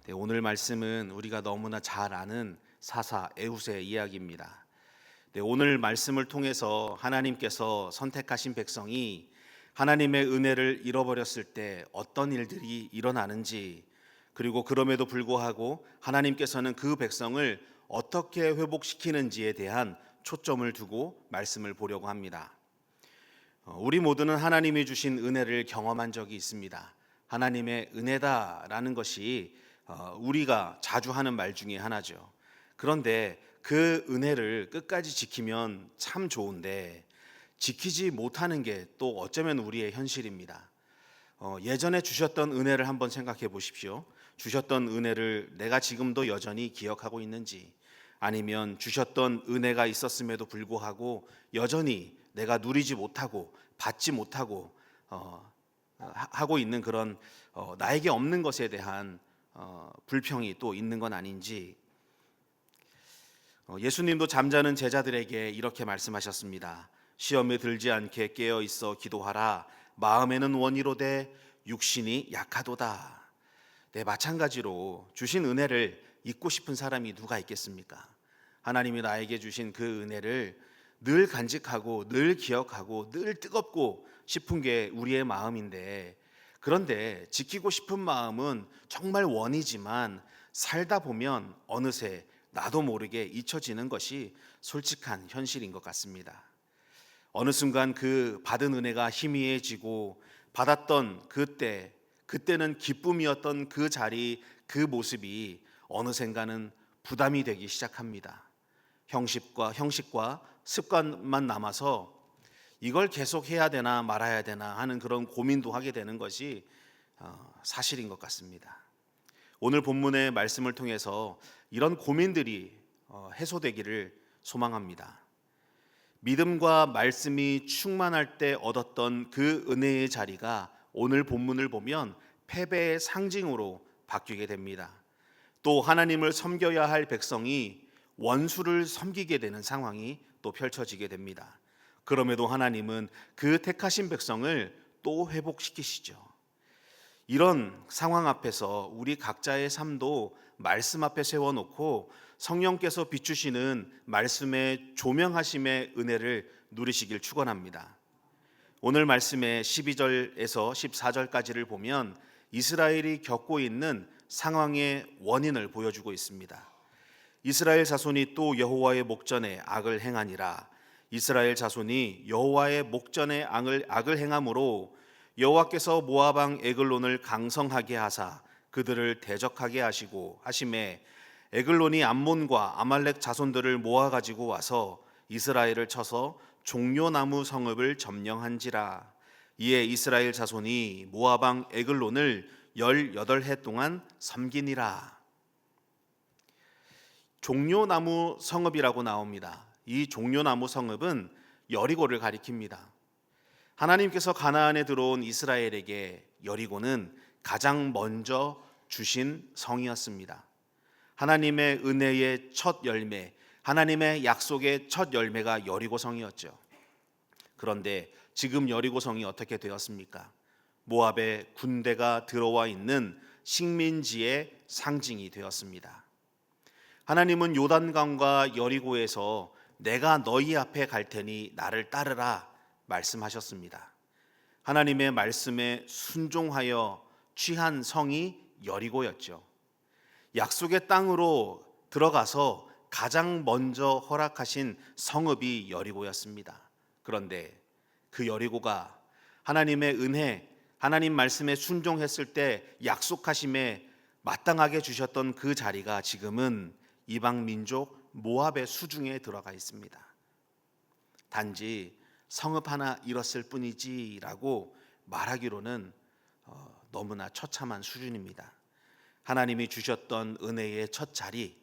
네, 오늘 말씀은 우리가 너무나 잘 아는 사사 에훗의 이야기입니다. 네, 오늘 말씀을 통해서 하나님께서 선택하신 백성이 하나님의 은혜를 잃어버렸을 때 어떤 일들이 일어나는지, 그리고 그럼에도 불구하고 하나님께서는 그 백성을 어떻게 회복시키는지에 대한 초점을 두고 말씀을 보려고 합니다. 우리 모두는 하나님이 주신 은혜를 경험한 적이 있습니다. 하나님의 은혜다라는 것이 우리가 자주 하는 말 중에 하나죠. 그런데 그 은혜를 끝까지 지키면 참 좋은데 지키지 못하는 게 또 어쩌면 우리의 현실입니다. 예전에 주셨던 은혜를 한번 생각해 보십시오. 주셨던 은혜를 내가 지금도 여전히 기억하고 있는지, 아니면 주셨던 은혜가 있었음에도 불구하고 여전히 내가 누리지 못하고 받지 못하고 하고 있는 그런 나에게 없는 것에 대한 불평이 또 있는 건 아닌지. 예수님도 잠자는 제자들에게 이렇게 말씀하셨습니다. 시험에 들지 않게 깨어 있어 기도하라. 마음에는 원이로되 육신이 약하도다. 네, 마찬가지로 주신 은혜를 잊고 싶은 사람이 누가 있겠습니까? 하나님이 나에게 주신 그 은혜를 늘 간직하고 늘 기억하고 늘 뜨겁고 싶은 게 우리의 마음인데, 그런데 지키고 싶은 마음은 정말 원이지만 살다 보면 어느새 나도 모르게 잊혀지는 것이 솔직한 현실인 것 같습니다. 어느 순간 그 받은 은혜가 희미해지고 받았던 그때는 기쁨이었던 그 자리, 그 모습이 어느샌가는 부담이 되기 시작합니다. 형식과 습관만 남아서 이걸 계속 해야 되나 말아야 되나 하는 그런 고민도 하게 되는 것이 사실인 것 같습니다. 오늘 본문의 말씀을 통해서 이런 고민들이 해소되기를 소망합니다. 믿음과 말씀이 충만할 때 얻었던 그 은혜의 자리가 오늘 본문을 보면 패배의 상징으로 바뀌게 됩니다. 또 하나님을 섬겨야 할 백성이 원수를 섬기게 되는 상황이 또 펼쳐지게 됩니다. 그럼에도 하나님은 그 택하신 백성을 또 회복시키시죠. 이런 상황 앞에서 우리 각자의 삶도 말씀 앞에 세워놓고 성령께서 비추시는 말씀의 조명하심의 은혜를 누리시길 축원합니다. 오늘 말씀의 12절에서 14절까지를 보면 이스라엘이 겪고 있는 상황의 원인을 보여주고 있습니다. 이스라엘 자손이 또 여호와의 목전에 악을 행하니라. 이스라엘 자손이 여호와의 목전에 악을 행함으로 여호와께서 모압 왕 에글론을 강성하게 하사 그들을 대적하게 하심에 에글론이 암몬과 아말렉 자손들을 모아 가지고 와서 이스라엘을 쳐서 종려나무 성읍을 점령한지라. 이에 이스라엘 자손이 모압 왕 에글론을 18해 동안 섬기니라. 종려나무 성읍이라고 나옵니다. 이 종려나무 성읍은 여리고를 가리킵니다. 하나님께서 가나안에 들어온 이스라엘에게 여리고는 가장 먼저 주신 성이었습니다. 하나님의 은혜의 첫 열매, 하나님의 약속의 첫 열매가 여리고성이었죠. 그런데 지금 여리고성이 어떻게 되었습니까? 모압의 군대가 들어와 있는 식민지의 상징이 되었습니다. 하나님은 요단강과 여리고에서 내가 너희 앞에 갈 테니 나를 따르라 말씀하셨습니다. 하나님의 말씀에 순종하여 취한 성이 여리고였죠. 약속의 땅으로 들어가서 가장 먼저 허락하신 성읍이 여리고였습니다. 그런데 그 여리고가 하나님의 은혜, 하나님 말씀에 순종했을 때 약속하심에 마땅하게 주셨던 그 자리가 지금은 이방 민족 모압의 수중에 들어가 있습니다. 단지 성읍 하나 잃었을 뿐이지라고 말하기로는 너무나 처참한 수준입니다. 하나님이 주셨던 은혜의 첫 자리,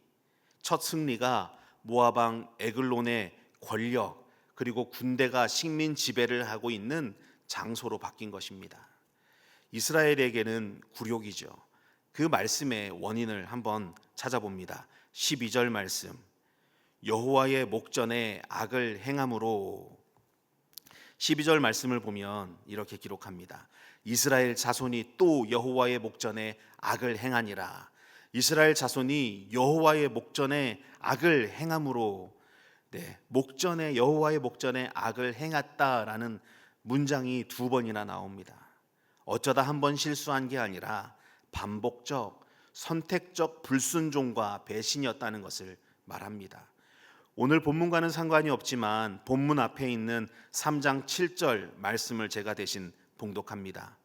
첫 승리가 모압 왕 에글론의 권력, 그리고 군대가 식민 지배를 하고 있는 장소로 바뀐 것입니다. 이스라엘에게는 굴욕이죠. 그 말씀의 원인을 한번 찾아봅니다. 12절 말씀, 여호와의 목전에 악을 행함으로. 12절 말씀을 보면 이렇게 기록합니다. 이스라엘 자손이 또 여호와의 목전에 악을 행하니라. 이스라엘 자손이 여호와의 목전에 악을 행함으로, 목전에 여호와의 목전에 악을 행했다라는 문장이 두 번이나 나옵니다. 어쩌다 한 번 실수한 게 아니라 반복적, 선택적 불순종과 배신이었다는 것을 말합니다. 오늘 본문과는 상관이 없지만 본문 앞에 있는 3장 7절 말씀을 제가 대신 봉독합니다.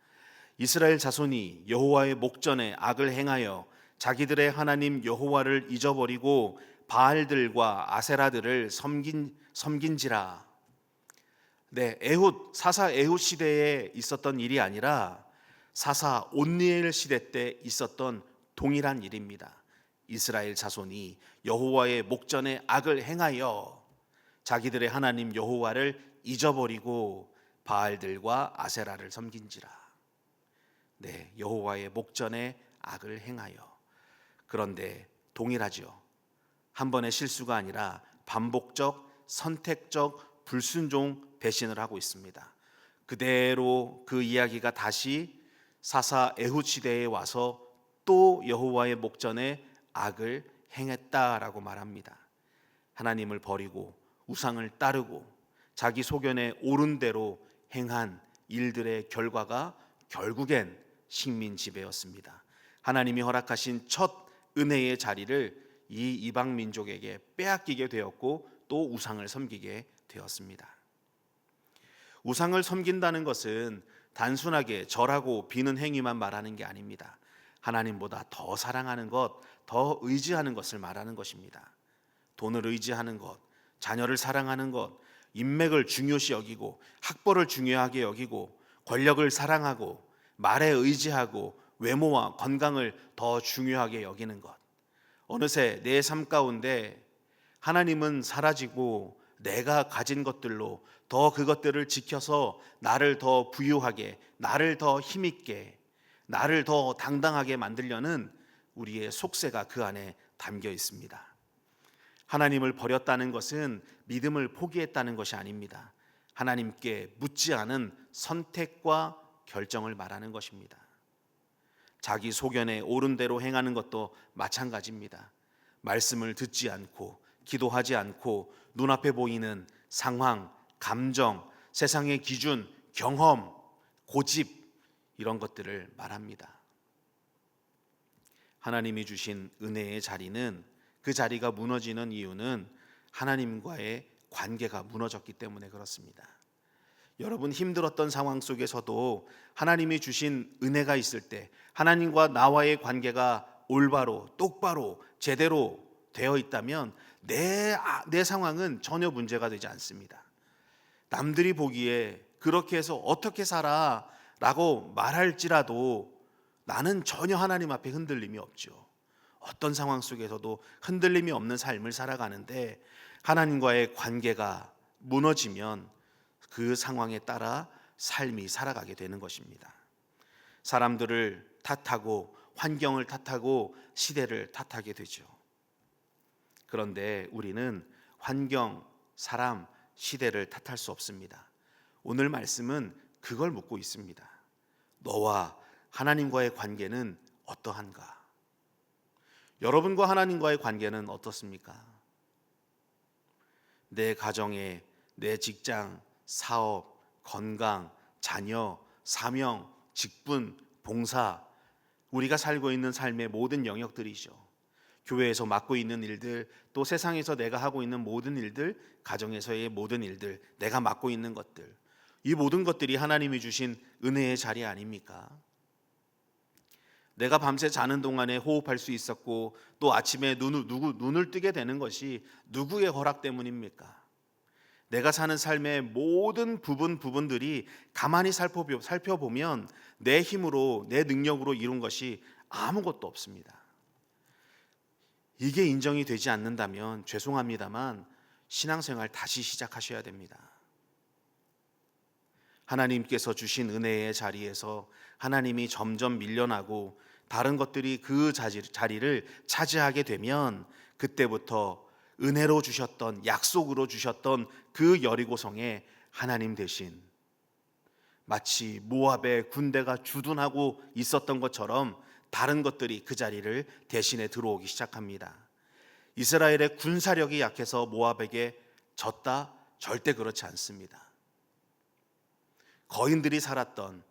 이스라엘 자손이 여호와의 목전에 악을 행하여 자기들의 하나님 여호와를 잊어버리고 바알들과 아세라들을 섬긴지라. 사사 에훗 시대에 있었던 일이 아니라 사사 온니엘 시대 때 있었던 동일한 일입니다. 이스라엘 자손이 여호와의 목전에 악을 행하여 자기들의 하나님 여호와를 잊어버리고 바알들과 아세라를 섬긴지라. 여호와의 목전에 악을 행하여. 그런데 동일하죠. 한 번의 실수가 아니라 반복적, 선택적 불순종, 배신을 하고 있습니다. 그대로 그 이야기가 다시 사사 에훗 시대에 와서 또 여호와의 목전에 악을 행했다라고 말합니다. 하나님을 버리고 우상을 따르고 자기 소견에 옳은 대로 행한 일들의 결과가 결국엔 식민 지배였습니다. 하나님이 허락하신 첫 은혜의 자리를 이 이방 민족에게 빼앗기게 되었고 또 우상을 섬기게 되었습니다. 우상을 섬긴다는 것은 단순하게 절하고 비는 행위만 말하는 게 아닙니다. 하나님보다 더 사랑하는 것, 더 의지하는 것을 말하는 것입니다. 돈을 의지하는 것, 자녀를 사랑하는 것, 인맥을 중요시 여기고 학벌을 중요하게 여기고 권력을 사랑하고 말에 의지하고 외모와 건강을 더 중요하게 여기는 것. 어느새 내 삶 가운데 하나님은 사라지고 내가 가진 것들로 더 그것들을 지켜서 나를 더 부유하게, 나를 더 힘있게, 나를 더 당당하게 만들려는 우리의 속세가 그 안에 담겨 있습니다. 하나님을 버렸다는 것은 믿음을 포기했다는 것이 아닙니다. 하나님께 묻지 않은 선택과 결정을 말하는 것입니다. 자기 소견에 옳은 대로 행하는 것도 마찬가지입니다. 말씀을 듣지 않고 기도하지 않고 눈앞에 보이는 상황, 감정, 세상의 기준, 경험, 고집 이런 것들을 말합니다. 하나님이 주신 은혜의 자리는, 그 자리가 무너지는 이유는 하나님과의 관계가 무너졌기 때문에 그렇습니다. 여러분 힘들었던 상황 속에서도 하나님이 주신 은혜가 있을 때 하나님과 나와의 관계가 올바로 똑바로 제대로 되어 있다면 내 상황은 전혀 문제가 되지 않습니다. 남들이 보기에 그렇게 해서 어떻게 살아 라고 말할지라도 나는 전혀 하나님 앞에 흔들림이 없죠. 어떤 상황 속에서도 흔들림이 없는 삶을 살아가는데 하나님과의 관계가 무너지면 그 상황에 따라 삶이 살아가게 되는 것입니다. 사람들을 탓하고 환경을 탓하고 시대를 탓하게 되죠. 그런데 우리는 환경, 사람, 시대를 탓할 수 없습니다. 오늘 말씀은 그걸 묻고 있습니다. 너와 하나님과의 관계는 어떠한가? 여러분과 하나님과의 관계는 어떻습니까? 내 가정에, 내 직장, 사업, 건강, 자녀, 사명, 직분, 봉사, 우리가 살고 있는 삶의 모든 영역들이죠. 교회에서 맡고 있는 일들, 또 세상에서 내가 하고 있는 모든 일들, 가정에서의 모든 일들, 내가 맡고 있는 것들, 이 모든 것들이 하나님이 주신 은혜의 자리 아닙니까? 내가 밤새 자는 동안에 호흡할 수 있었고 또 아침에 눈을 뜨게 되는 것이 누구의 허락 때문입니까? 내가 사는 삶의 모든 부분들이 가만히 살펴보면 내 힘으로, 내 능력으로 이룬 것이 아무것도 없습니다. 이게 인정이 되지 않는다면 죄송합니다만 신앙생활 다시 시작하셔야 됩니다. 하나님께서 주신 은혜의 자리에서 하나님이 점점 밀려나고 다른 것들이 그 자리를 차지하게 되면 그때부터 은혜로 주셨던, 약속으로 주셨던 그 여리고성에 하나님 대신 마치 모압의 군대가 주둔하고 있었던 것처럼 다른 것들이 그 자리를 대신해 들어오기 시작합니다. 이스라엘의 군사력이 약해서 모압에게 졌다? 절대 그렇지 않습니다. 거인들이 살았던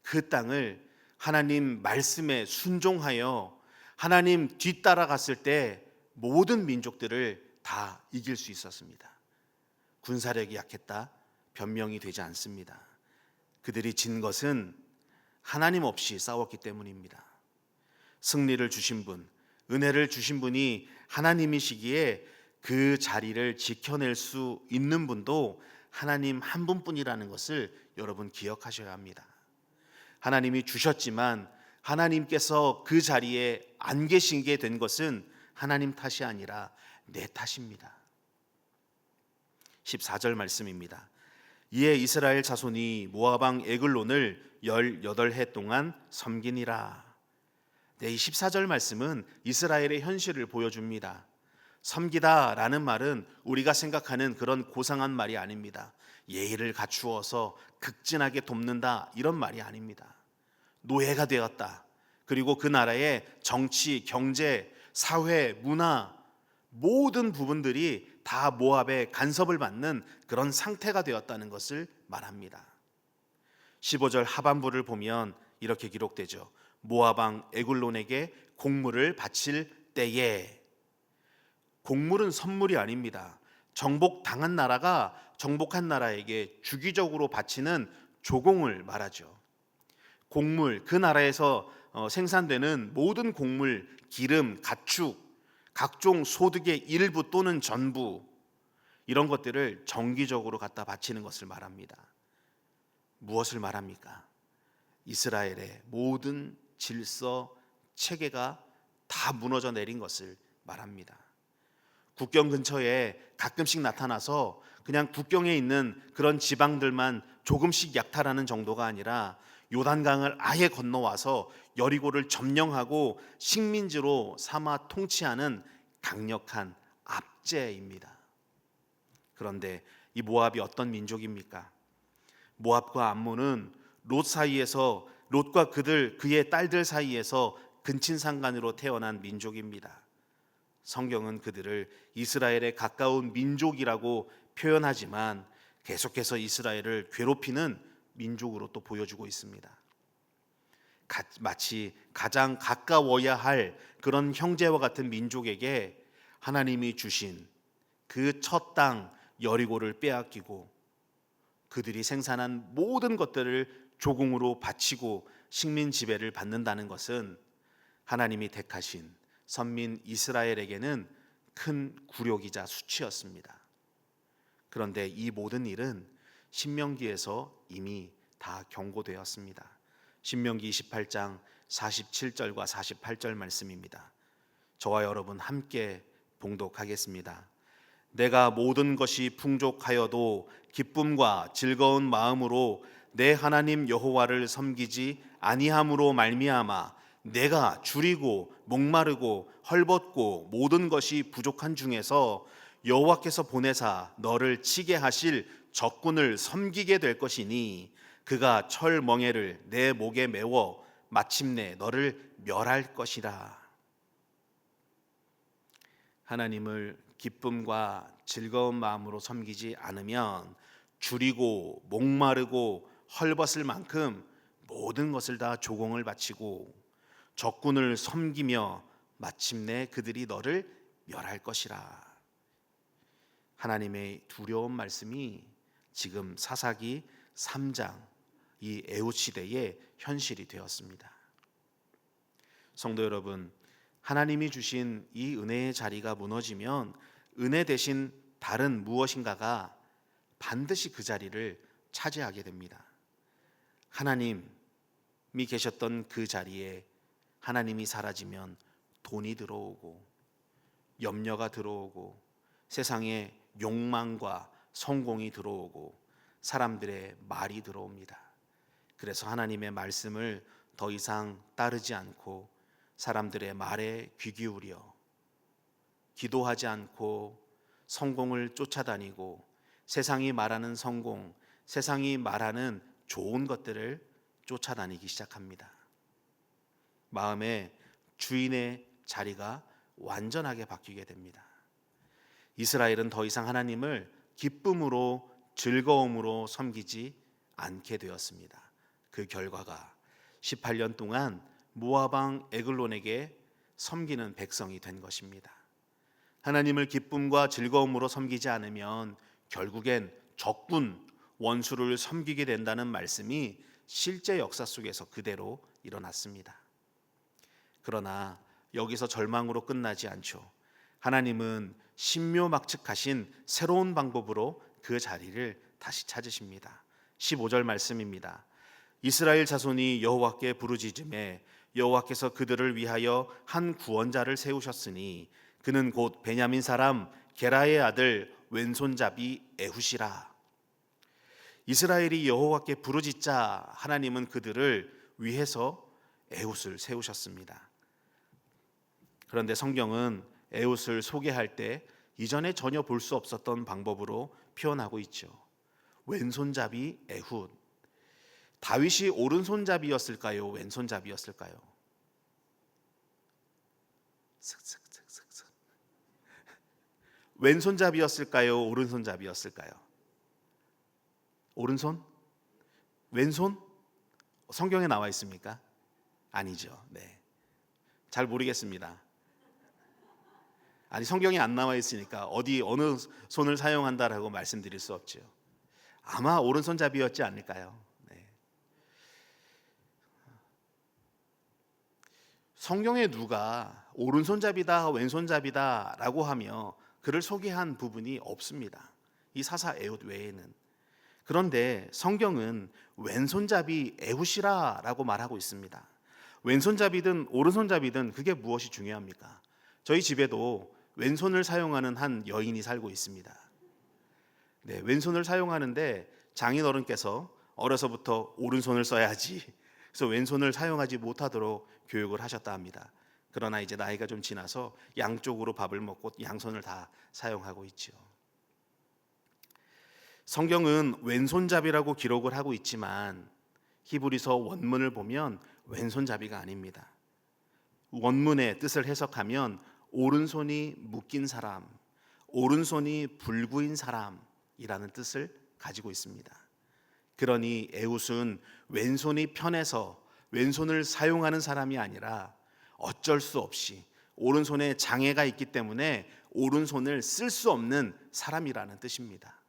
그 땅을 하나님 말씀에 순종하여 하나님 뒤따라갔을 때 모든 민족들을 다 이길 수 있었습니다. 군사력이 약했다? 변명이 되지 않습니다. 그들이 진 것은 하나님 없이 싸웠기 때문입니다. 승리를 주신 분, 은혜를 주신 분이 하나님이시기에 그 자리를 지켜낼 수 있는 분도 하나님 한 분뿐이라는 것을 여러분 기억하셔야 합니다. 하나님이 주셨지만 하나님께서 그 자리에 안 계시게 된 것은 하나님 탓이 아니라 내 탓입니다. 14절 말씀입니다. 이에 이스라엘 자손이 모압 왕 에글론을 18해 동안 섬기니라. 이 14절 말씀은 이스라엘의 현실을 보여줍니다. 섬기다라는 말은 우리가 생각하는 그런 고상한 말이 아닙니다. 예의를 갖추어서 극진하게 돕는다 이런 말이 아닙니다. 노예가 되었다. 그리고 그 나라의 정치, 경제, 사회, 문화 모든 부분들이 다 모압의 간섭을 받는 그런 상태가 되었다는 것을 말합니다. 15절 하반부를 보면 이렇게 기록되죠. 모압 왕 에글론에게 곡물을 바칠 때에. 곡물은 선물이 아닙니다. 정복당한 나라가 정복한 나라에게 주기적으로 바치는 조공을 말하죠. 곡물, 그 나라에서 생산되는 모든 곡물, 기름, 가축, 각종 소득의 일부 또는 전부 이런 것들을 정기적으로 갖다 바치는 것을 말합니다. 무엇을 말합니까? 이스라엘의 모든 질서, 체계가 다 무너져 내린 것을 말합니다. 국경 근처에 가끔씩 나타나서 그냥 국경에 있는 그런 지방들만 조금씩 약탈하는 정도가 아니라 요단강을 아예 건너와서 여리고를 점령하고 식민지로 삼아 통치하는 강력한 압제입니다. 그런데 이 모압이 어떤 민족입니까? 모압과 암몬은 롯 사이에서 롯과 그의 딸들 사이에서 근친상간으로 태어난 민족입니다. 성경은 그들을 이스라엘에 가까운 민족이라고 표현하지만 계속해서 이스라엘을 괴롭히는 민족으로 또 보여주고 있습니다. 마치 가장 가까워야 할 그런 형제와 같은 민족에게 하나님이 주신 그 첫 땅 여리고를 빼앗기고 그들이 생산한 모든 것들을 조공으로 바치고 식민 지배를 받는다는 것은 하나님이 택하신 선민 이스라엘에게는 큰 굴욕이자 수치였습니다. 그런데 이 모든 일은 신명기에서 이미 다 경고되었습니다. 신명기 28장 47절과 48절 말씀입니다. 저와 여러분 함께 봉독하겠습니다. 내가 모든 것이 풍족하여도 기쁨과 즐거운 마음으로 내 하나님 여호와를 섬기지 아니함으로 말미암아 내가 줄이고 목마르고 헐벗고 모든 것이 부족한 중에서 여호와께서 보내사 너를 치게 하실 적군을 섬기게 될 것이니 그가 철 멍에를 내 목에 메워 마침내 너를 멸할 것이라. 하나님을 기쁨과 즐거운 마음으로 섬기지 않으면 줄이고 목마르고 헐벗을 만큼 모든 것을 다 조공을 바치고 적군을 섬기며 마침내 그들이 너를 멸할 것이라. 하나님의 두려운 말씀이 지금 사사기 3장 이 에훗 시대의 현실이 되었습니다. 성도 여러분, 하나님이 주신 이 은혜의 자리가 무너지면 은혜 대신 다른 무엇인가가 반드시 그 자리를 차지하게 됩니다. 하나님이 계셨던 그 자리에 하나님이 사라지면 돈이 들어오고 염려가 들어오고 세상에 욕망과 성공이 들어오고 사람들의 말이 들어옵니다. 그래서 하나님의 말씀을 더 이상 따르지 않고 사람들의 말에 귀 기울여 기도하지 않고 성공을 쫓아다니고 세상이 말하는 성공, 세상이 말하는 좋은 것들을 쫓아다니기 시작합니다. 마음에 주인의 자리가 완전하게 바뀌게 됩니다. 이스라엘은 더 이상 하나님을 기쁨으로 즐거움으로 섬기지 않게 되었습니다. 그 결과가 18년 동안 모압 왕 에글론에게 섬기는 백성이 된 것입니다. 하나님을 기쁨과 즐거움으로 섬기지 않으면 결국엔 적군, 원수를 섬기게 된다는 말씀이 실제 역사 속에서 그대로 일어났습니다. 그러나 여기서 절망으로 끝나지 않죠. 하나님은 신묘막측하신 새로운 방법으로 그 자리를 다시 찾으십니다. 15절 말씀입니다. 이스라엘 자손이 여호와께 부르짖음에 여호와께서 그들을 위하여 한 구원자를 세우셨으니 그는 곧 베냐민 사람 게라의 아들 왼손잡이 에훗이라. 이스라엘이 여호와께 부르짖자 하나님은 그들을 위해서 에훗을 세우셨습니다. 그런데 성경은 에훗을 소개할 때 이전에 전혀 볼 수 없었던 방법으로 표현하고 있죠. 왼손잡이 에훗. 다윗이 오른손잡이였을까요? 왼손잡이였을까요? 왼손잡이였을까요? 오른손잡이였을까요? 오른손? 왼손? 성경에 나와 있습니까? 아니죠. 네. 잘 모르겠습니다. 아니, 성경에 안 나와 있으니까 어느 손을 사용한다라고 말씀드릴 수 없죠. 아마 오른손잡이였지 않을까요? 네. 성경에 누가 오른손잡이다, 왼손잡이다라고 하며 그를 소개한 부분이 없습니다. 이 사사 에훗 외에는. 그런데 성경은 왼손잡이 에훗이라라고 말하고 있습니다. 왼손잡이든 오른손잡이든 그게 무엇이 중요합니까? 저희 집에도 왼손을 사용하는 한 여인이 살고 있습니다. 네, 왼손을 사용하는데 장인어른께서 어려서부터 오른손을 써야지, 그래서 왼손을 사용하지 못하도록 교육을 하셨다 합니다. 그러나 이제 나이가 좀 지나서 양쪽으로 밥을 먹고 양손을 다 사용하고 있죠. 성경은 왼손잡이라고 기록을 하고 있지만 히브리서 원문을 보면 왼손잡이가 아닙니다. 원문의 뜻을 해석하면 오른손이 묶인 사람, 오른손이 불구인 사람이라는 뜻을 가지고 있습니다. 그러니 에훗은 왼손이 편해서 왼손을 사용하는 사람이 아니라 어쩔 수 없이 오른손에 장애가 있기 때문에 오른손을 쓸 수 없는 사람이라는 뜻입니다.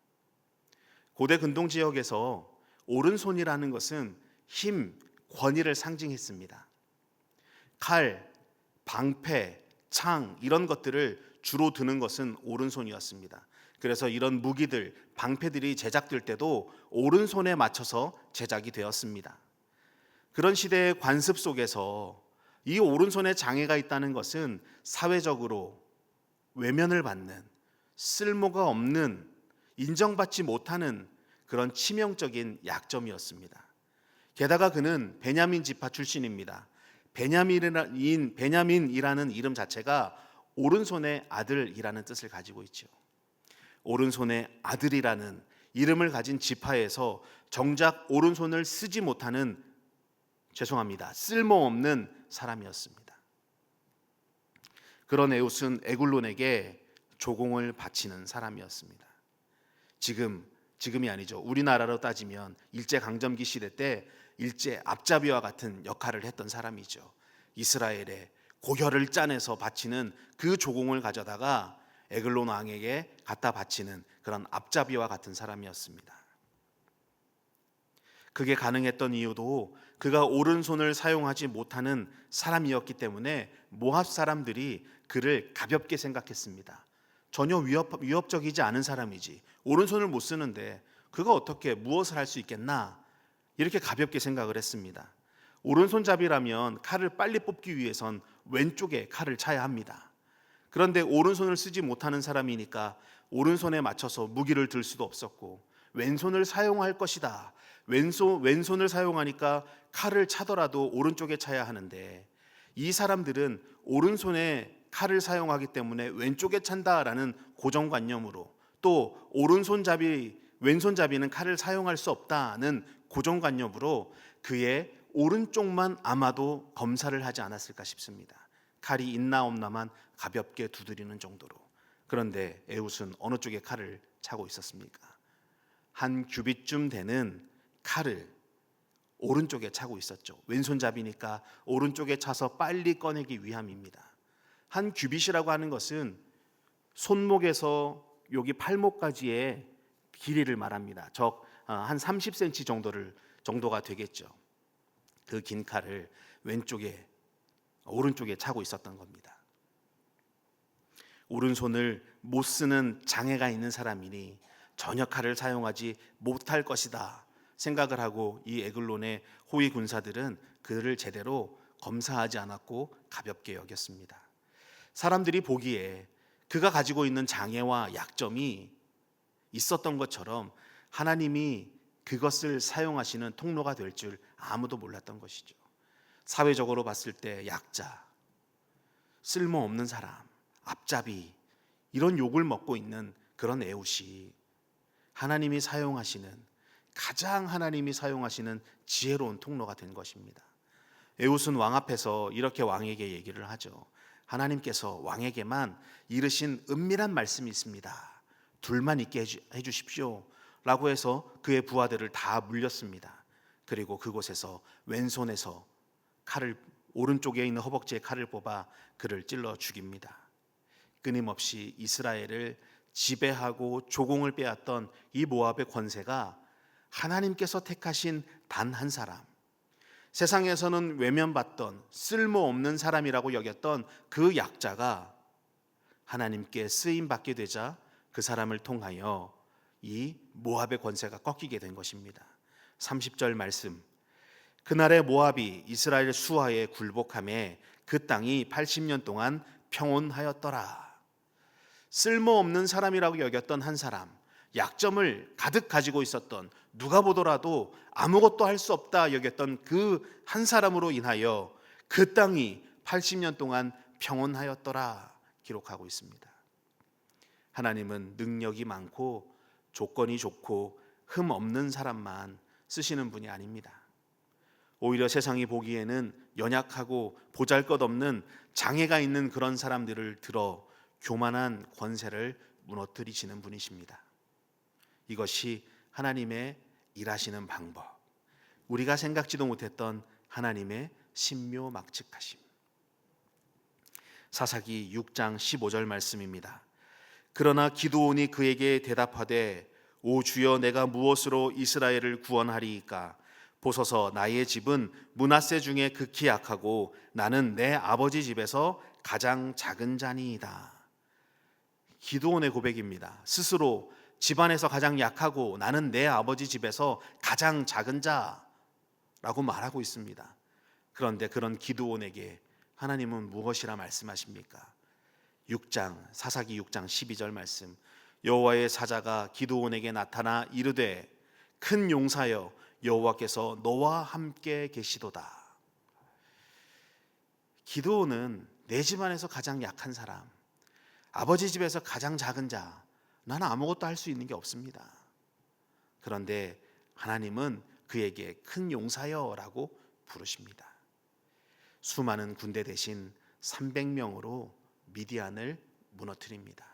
고대 근동 지역에서 오른손이라는 것은 힘, 권위를 상징했습니다. 칼, 방패, 창 이런 것들을 주로 드는 것은 오른손이었습니다. 그래서 이런 무기들, 방패들이 제작될 때도 오른손에 맞춰서 제작이 되었습니다. 그런 시대의 관습 속에서 이 오른손에 장애가 있다는 것은 사회적으로 외면을 받는, 쓸모가 없는, 인정받지 못하는 그런 치명적인 약점이었습니다. 게다가 그는 베냐민 지파 출신입니다. 베냐민이라는 이름 자체가 오른손의 아들이라는 뜻을 가지고 있죠. 오른손의 아들이라는 이름을 가진 지파에서 정작 오른손을 쓰지 못하는, 쓸모없는 사람이었습니다. 그런 에훗은 에글론에게 조공을 바치는 사람이었습니다. 지금이 아니죠. 우리나라로 따지면 일제강점기 시대 때 일제 앞잡이와 같은 역할을 했던 사람이죠. 이스라엘의 고혈을 짜내서 바치는 그 조공을 가져다가 에글론 왕에게 갖다 바치는 그런 앞잡이와 같은 사람이었습니다. 그게 가능했던 이유도 그가 오른손을 사용하지 못하는 사람이었기 때문에 모압 사람들이 그를 가볍게 생각했습니다. 전혀 위협적이지 않은 사람이지, 오른손을 못 쓰는데 그가 어떻게 무엇을 할 수 있겠나, 이렇게 가볍게 생각을 했습니다. 오른손잡이라면 칼을 빨리 뽑기 위해선 왼쪽에 칼을 차야 합니다. 그런데 오른손을 쓰지 못하는 사람이니까 오른손에 맞춰서 무기를 들 수도 없었고, 왼손을 사용할 것이다, 왼손을 사용하니까 칼을 차더라도 오른쪽에 차야 하는데, 이 사람들은 오른손에 칼을 사용하기 때문에 왼쪽에 찬다라는 고정관념으로, 또 왼손잡이는 칼을 사용할 수 없다는 고정관념으로 그의 오른쪽만 아마도 검사를 하지 않았을까 싶습니다. 칼이 있나 없나만 가볍게 두드리는 정도로. 그런데 에훗은 어느 쪽에 칼을 차고 있었습니까? 한 규빗쯤 되는 칼을 오른쪽에 차고 있었죠. 왼손잡이니까 오른쪽에 차서 빨리 꺼내기 위함입니다. 한 규빗이라고 하는 것은 손목에서 여기 팔목까지의 길이를 말합니다. 한 30cm 정도가 되겠죠. 그 긴 칼을 오른쪽에 차고 있었던 겁니다. 오른손을 못 쓰는 장애가 있는 사람이니 전혀 칼을 사용하지 못할 것이다 생각을 하고 이 에글론의 호위 군사들은 그를 제대로 검사하지 않았고 가볍게 여겼습니다. 사람들이 보기에 그가 가지고 있는 장애와 약점이 있었던 것처럼 하나님이 그것을 사용하시는 통로가 될 줄 아무도 몰랐던 것이죠. 사회적으로 봤을 때 약자, 쓸모없는 사람, 앞잡이 이런 욕을 먹고 있는 그런 에훗이 하나님이 사용하시는 지혜로운 통로가 된 것입니다. 에훗은 왕 앞에서 이렇게 왕에게 얘기를 하죠. 하나님께서 왕에게만 이르신 은밀한 말씀이 있습니다. 둘만 있게 해주십시오 라고 해서 그의 부하들을 다 물렸습니다. 그리고 그곳에서 왼손에서 오른쪽에 있는 허벅지에 칼을 뽑아 그를 찔러 죽입니다. 끊임없이 이스라엘을 지배하고 조공을 빼앗던 이 모압의 권세가 하나님께서 택하신 단 한 사람, 세상에서는 외면받던 쓸모없는 사람이라고 여겼던 그 약자가 하나님께 쓰임받게 되자 그 사람을 통하여 이 모압의 권세가 꺾이게 된 것입니다. 30절 말씀, 그날의 모압이 이스라엘 수하에 굴복하매 그 땅이 80년 동안 평온하였더라. 쓸모없는 사람이라고 여겼던 한 사람, 약점을 가득 가지고 있었던, 누가 보더라도 아무것도 할 수 없다 여겼던 그 한 사람으로 인하여 그 땅이 80년 동안 평온하였더라 기록하고 있습니다. 하나님은 능력이 많고 조건이 좋고 흠 없는 사람만 쓰시는 분이 아닙니다. 오히려 세상이 보기에는 연약하고 보잘것없는 장애가 있는 그런 사람들을 들어 교만한 권세를 무너뜨리시는 분이십니다. 이것이 하나님의 일하시는 방법, 우리가 생각지도 못했던 하나님의 신묘막측하심. 사사기 6장 15절 말씀입니다. 그러나 기드온이 그에게 대답하되 오 주여 내가 무엇으로 이스라엘을 구원하리이까? 보소서 나의 집은 므낫세 중에 극히 약하고 나는 내 아버지 집에서 가장 작은 자니이다. 기드온의 고백입니다. 스스로 집안에서 가장 약하고 나는 내 아버지 집에서 가장 작은 자라고 말하고 있습니다. 그런데 그런 기드온에게 하나님은 무엇이라 말씀하십니까? 사사기 6장 12절 말씀, 여호와의 사자가 기드온에게 나타나 이르되 큰 용사여 여호와께서 너와 함께 계시도다. 기드온은 내 집안에서 가장 약한 사람, 아버지 집에서 가장 작은 자, 나는 아무것도 할 수 있는 게 없습니다. 그런데 하나님은 그에게 큰 용사여라고 부르십니다. 수많은 군대 대신 300명으로 미디안을 무너뜨립니다.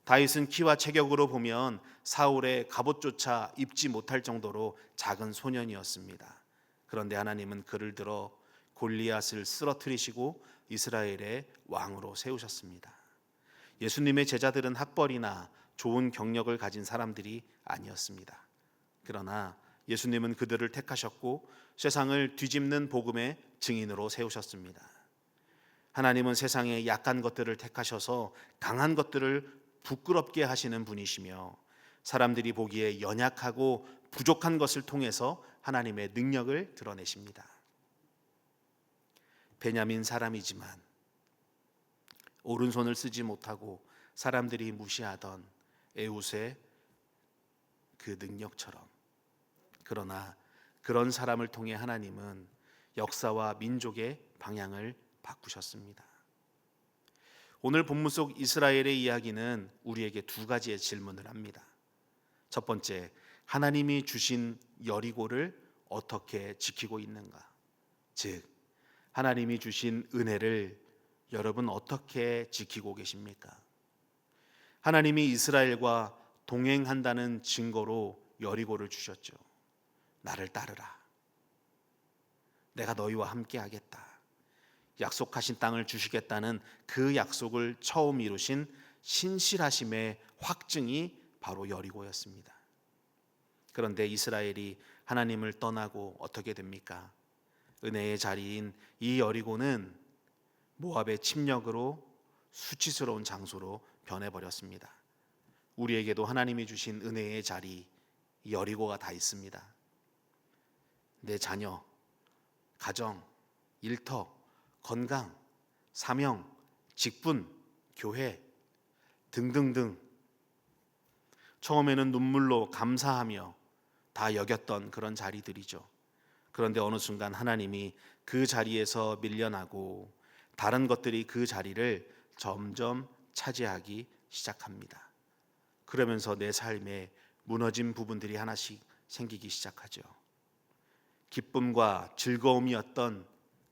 다윗은 키와 체격으로 보면 사울의 갑옷조차 입지 못할 정도로 작은 소년이었습니다. 그런데 하나님은 그를 들어 골리앗을 쓰러뜨리시고 이스라엘의 왕으로 세우셨습니다. 예수님의 제자들은 학벌이나 좋은 경력을 가진 사람들이 아니었습니다. 그러나 예수님은 그들을 택하셨고 세상을 뒤집는 복음의 증인으로 세우셨습니다. 하나님은 세상의 약한 것들을 택하셔서 강한 것들을 부끄럽게 하시는 분이시며 사람들이 보기에 연약하고 부족한 것을 통해서 하나님의 능력을 드러내십니다. 베냐민 사람이지만 오른손을 쓰지 못하고 사람들이 무시하던 에훗의 그 능력처럼, 그러나 그런 사람을 통해 하나님은 역사와 민족의 방향을 바꾸셨습니다. 오늘 본문 속 이스라엘의 이야기는 우리에게 두 가지의 질문을 합니다. 첫 번째, 하나님이 주신 여리고를 어떻게 지키고 있는가? 즉, 하나님이 주신 은혜를 여러분 어떻게 지키고 계십니까? 하나님이 이스라엘과 동행한다는 증거로 여리고를 주셨죠. 나를 따르라. 내가 너희와 함께 하겠다. 약속하신 땅을 주시겠다는 그 약속을 처음 이루신 신실하심의 확증이 바로 여리고였습니다. 그런데 이스라엘이 하나님을 떠나고 어떻게 됩니까? 은혜의 자리인 이 여리고는 모압의 침략으로 수치스러운 장소로 변해버렸습니다. 우리에게도 하나님이 주신 은혜의 자리 여리고가 다 있습니다. 내 자녀, 가정, 일터, 건강, 사명, 직분, 교회 등등등 처음에는 눈물로 감사하며 다 여겼던 그런 자리들이죠. 그런데 어느 순간 하나님이 그 자리에서 밀려나고 다른 것들이 그 자리를 점점 차지하기 시작합니다. 그러면서 내 삶에 무너진 부분들이 하나씩 생기기 시작하죠. 기쁨과 즐거움이었던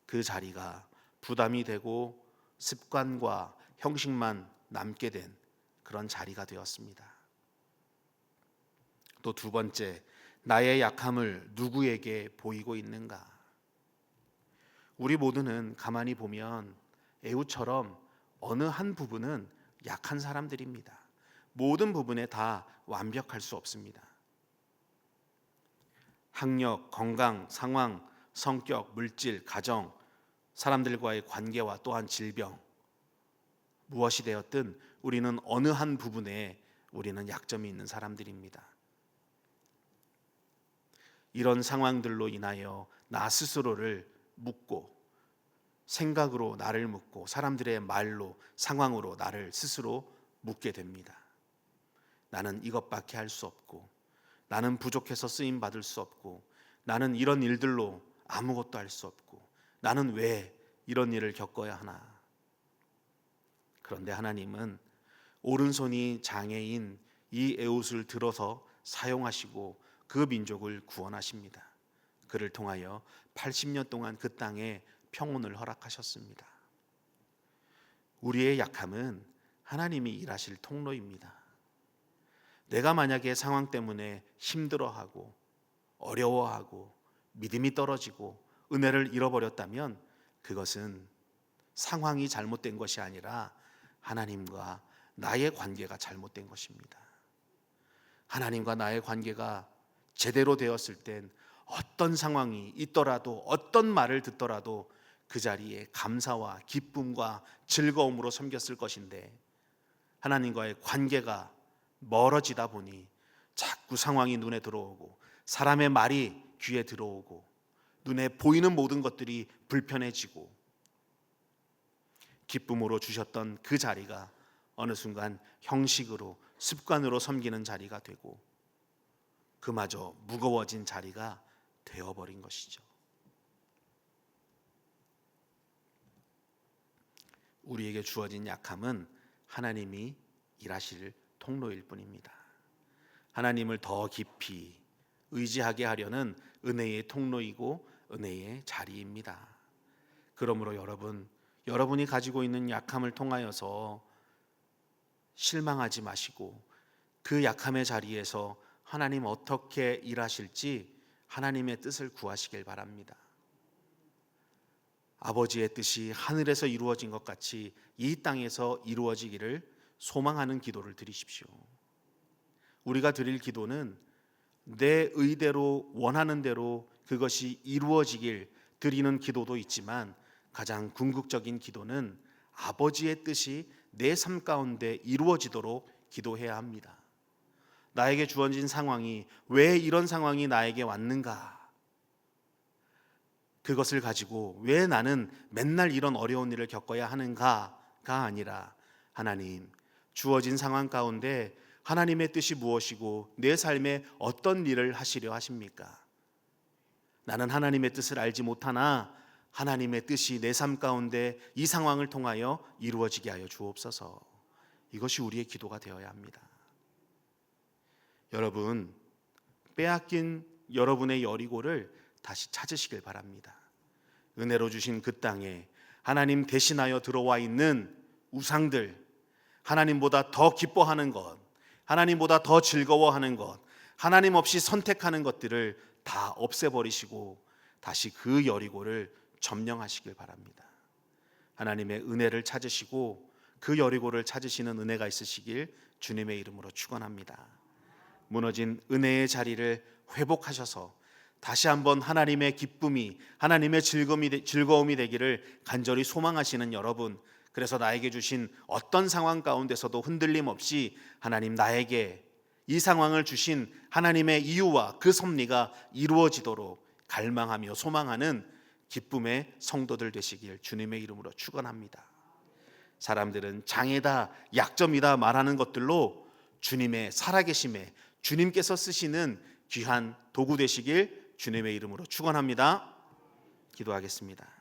그 자리가 부담이 되고 습관과 형식만 남게 된 그런 자리가 되었습니다. 또 두 번째, 나의 약함을 누구에게 보이고 있는가? 우리 모두는 가만히 보면 에후처럼 어느 한 부분은 약한 사람들입니다. 모든 부분에 다 완벽할 수 없습니다. 학력, 건강, 상황, 성격, 물질, 가정, 사람들과의 관계와 또한 질병, 무엇이 되었든 우리는 어느 한 부분에 우리는 약점이 있는 사람들입니다. 이런 상황들로 인하여 나 스스로를 묻고 생각으로 나를 묻고 사람들의 말로 상황으로 나를 스스로 묻게 됩니다. 나는 이것밖에 할 수 없고, 나는 부족해서 쓰임 받을 수 없고, 나는 이런 일들로 아무것도 할 수 없고, 나는 왜 이런 일을 겪어야 하나? 그런데 하나님은 오른손이 장애인 이 에훗을 들어서 사용하시고 그 민족을 구원하십니다. 그를 통하여 80년 동안 그 땅에 평온을 허락하셨습니다. 우리의 약함은 하나님이 일하실 통로입니다. 내가 만약에 상황 때문에 힘들어하고 어려워하고 믿음이 떨어지고 은혜를 잃어버렸다면 그것은 상황이 잘못된 것이 아니라 하나님과 나의 관계가 잘못된 것입니다. 하나님과 나의 관계가 제대로 되었을 땐 어떤 상황이 있더라도 어떤 말을 듣더라도 그 자리에 감사와 기쁨과 즐거움으로 섬겼을 것인데 하나님과의 관계가 멀어지다 보니 자꾸 상황이 눈에 들어오고 사람의 말이 귀에 들어오고 눈에 보이는 모든 것들이 불편해지고 기쁨으로 주셨던 그 자리가 어느 순간 형식으로 습관으로 섬기는 자리가 되고 그마저 무거워진 자리가 되어버린 것이죠. 우리에게 주어진 약함은 하나님이 일하실 통로일 뿐입니다. 하나님을 더 깊이 의지하게 하려는 은혜의 통로이고 은혜의 자리입니다. 그러므로 여러분이 가지고 있는 약함을 통하여서 실망하지 마시고 그 약함의 자리에서 하나님 어떻게 일하실지 하나님의 뜻을 구하시길 바랍니다. 아버지의 뜻이 하늘에서 이루어진 것 같이 이 땅에서 이루어지기를 소망하는 기도를 드리십시오. 우리가 드릴 기도는 내 의대로 원하는 대로 그것이 이루어지길 드리는 기도도 있지만 가장 궁극적인 기도는 아버지의 뜻이 내 삶 가운데 이루어지도록 기도해야 합니다. 나에게 주어진 상황이 왜 이런 상황이 나에게 왔는가? 그것을 가지고 왜 나는 맨날 이런 어려운 일을 겪어야 하는가가 아니라 하나님, 주어진 상황 가운데 하나님의 뜻이 무엇이고 내 삶에 어떤 일을 하시려 하십니까? 나는 하나님의 뜻을 알지 못하나 하나님의 뜻이 내 삶 가운데 이 상황을 통하여 이루어지게 하여 주옵소서. 이것이 우리의 기도가 되어야 합니다. 여러분, 빼앗긴 여러분의 여리고를 다시 찾으시길 바랍니다. 은혜로 주신 그 땅에 하나님 대신하여 들어와 있는 우상들, 하나님보다 더 기뻐하는 것, 하나님보다 더 즐거워하는 것, 하나님 없이 선택하는 것들을 다 없애버리시고 다시 그 여리고를 점령하시길 바랍니다. 하나님의 은혜를 찾으시고 그 여리고를 찾으시는 은혜가 있으시길 주님의 이름으로 축원합니다. 무너진 은혜의 자리를 회복하셔서 다시 한번 하나님의 기쁨이, 하나님의 즐거움이 되기를 간절히 소망하시는 여러분, 그래서 나에게 주신 어떤 상황 가운데서도 흔들림 없이 하나님 나에게 이 상황을 주신 하나님의 이유와 그 섭리가 이루어지도록 갈망하며 소망하는 기쁨의 성도들 되시길 주님의 이름으로 축원합니다. 사람들은 장애다, 약점이다 말하는 것들로 주님의 살아계심에 주님께서 쓰시는 귀한 도구 되시길 주님의 이름으로 축원합니다. 기도하겠습니다.